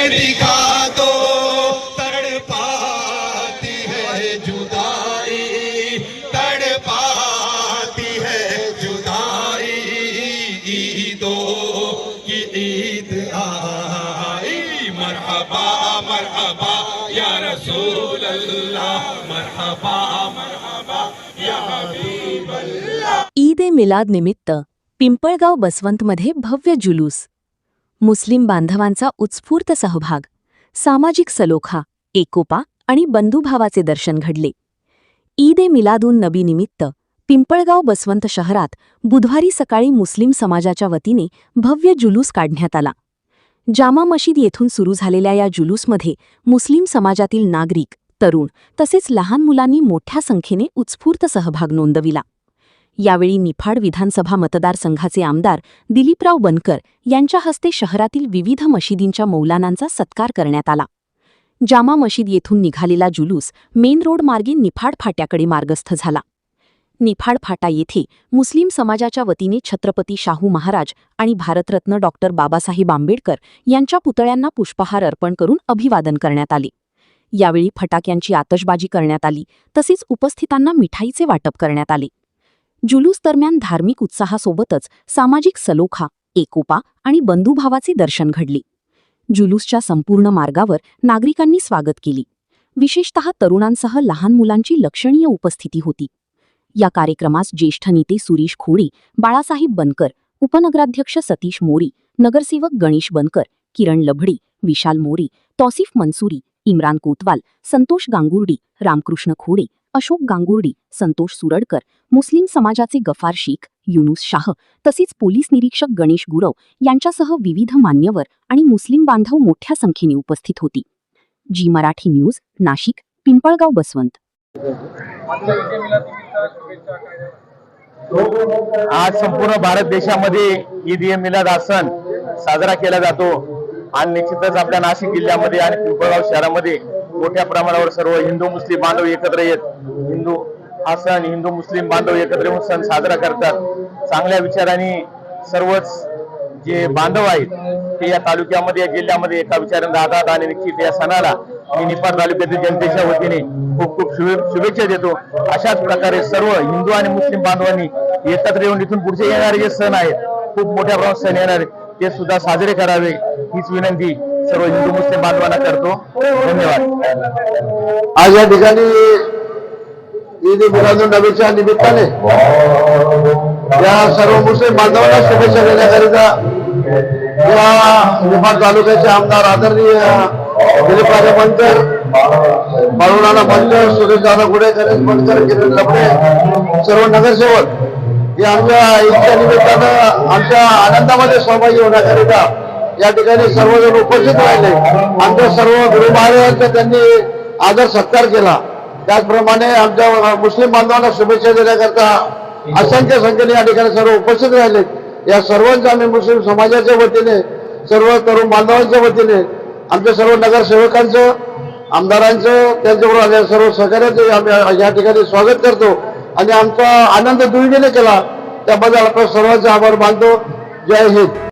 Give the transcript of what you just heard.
दिखा दो तड़पाती है जुदाई, तड़पाती है जुदाई। ईदों की ईद आई, मरहबा मरहबा या रसूल अल्लाह, मरहबा मरहबा या हबीब अल्लाह। ईद ए मिलाद निमित्त पिंपळगाव बसवंतमध्ये भव्य जुलूस, मुस्लिम बांधवांचा उत्स्फूर्त सहभाग, सामाजिक सलोखा, एकोपा आणि बंधुभावाचे दर्शन घडले। ईद ए मिलादुन नबी निमित्त पिंपळगाव बसवंत शहरात बुधवारी सकाळी मुस्लिम समाजाच्या वतीने भव्य जुलूस काढण्यात आला। जामा मशीद येथून सुरू झालेल्या या जुलूसमध्ये मुस्लिम समाजातील नागरिक, तरुण तसेच लहान मुलांनी मोठ्या संख्येने उत्स्फूर्त सहभाग नोंदविला। यावेळी निफाड विधानसभा मतदारसंघाचे आमदार दिलीपराव बनकर यांच्या हस्ते शहरातील विविध मशिदींच्या मौलानांचा सत्कार करण्यात आला। जामा मशीद येथून निघालेला जुलूस मेन रोड मार्गे निफाड फाट्याकडे मार्गस्थ झाला। निफाड फाटा येथे मुस्लिम समाजाच्या वतीने छत्रपती शाहू महाराज आणि भारतरत्न डॉक्टर बाबासाहेब आंबेडकर यांच्या पुतळ्यांना पुष्पहार अर्पण करून अभिवादन करण्यात आले। यावेळी फटाक्यांची आतषबाजी करण्यात आली, तसेच उपस्थितांना मिठाईचे वाटप करण्यात आले। जुलूस दरम्यान धार्मिक उत्साहासोबतच सामाजिक सलोखा, एकोपा आणि बंधुभावाचे दर्शन घडले। जुलूसच्या संपूर्ण मार्गावर नागरिकांनी स्वागत केले। विशेषतः तरुणांसह लहान मुलांची लक्षणीय उपस्थिती होती। या कार्यक्रमास ज्येष्ठ नेते सुरेश खोडे, बाळासाहेब बनकर, उपनगराध्यक्ष सतीश मोरे, नगरसेवक गणेश बनकर, किरण लभडे, विशाल मोरे, तौसिफ मंसूरी, इम्रान कोतवाल, संतोष गांगुर्डी, रामकृष्ण खोडे, अशोक गांगुर्डी, संतोष सुरडकर, मुस्लिम समाजाचे गफार शेख, युनुस शाह तसेच पोलीस निरीक्षक गणेश गुरव यांच्यासह विविध मान्यवर आणि मुस्लिम बांधव मोठ्या संख्येने उपस्थित होती। जी मराठी न्यूज, नाशिक, पिंपळगाव बसवंत। आज संपूर्ण भारत देशामध्ये ईद ए मिलाद हा सण साजरा केला जातो आणि निश्चितच आपल्या नाशिक जिल्ह्यामध्ये आणि पिंपळगाव शहरामध्ये मोठ्या प्रमाणावर सर्व हिंदू मुस्लिम बांधव एकत्र येत हिंदू मुस्लिम बांधव एकत्र येऊन सण साजरा करतात। चांगल्या विचारांनी सर्वच जे बांधव आहेत ते या तालुक्यामध्ये, या जिल्ह्यामध्ये एका विचाराने राहतात आणि निश्चित या सणाला मी निफाड तालुक्यातील जनतेच्या वतीने खूप खूप शुभेच्छा देतो। अशाच प्रकारे सर्व हिंदू आणि मुस्लिम बांधवांनी एकत्र येऊन इथून पुढचे येणारे जे सण आहेत, खूप मोठ्या प्रमाणात सण येणार आहेत, ते सुद्धा साजरे करावे हीच विनंती सर्व हिंदू मुस्लिम बांधवांना करतो। धन्यवाद। आज या ठिकाणी ईद ए मिलादुन नबीच्या निमित्ताने या सर्व मुस्लिम बांधवांना शुभेच्छा देण्याकरिता या निफाड तालुक्याचे आमदार आदरणीय दिलीपराव बनकर, बाळूनाना बनकर, सुरेशदादा गुडे, गणेश बनकर, किरण लपडे, सर्व नगरसेवक हे आमच्या ईदच्या निमित्तानं आमच्या आनंदामध्ये सहभागी होण्याकरिता या ठिकाणी सर्वजण उपस्थित राहिले। आमच्या सर्व गुरु महाराजांचा त्यांनी आदर सत्कार केला। त्याचप्रमाणे आमच्या मुस्लिम बांधवांना शुभेच्छा देण्याकरता असंख्य संख्येने या ठिकाणी सर्व उपस्थित राहिले। या सर्वांचं आम्ही मुस्लिम समाजाच्या वतीने, सर्व तरुण बांधवांच्या वतीने, आमच्या सर्व नगरसेवकांचं, आमदारांचं, त्यांच्याबरोबर आलेल्या सर्व सहकार्याचं आम्ही या ठिकाणी स्वागत करतो आणि आमचा आनंद दुर्गुणीने केला त्याबद्दल आपण सर्वांचे आभार मानतो। जय हिंद।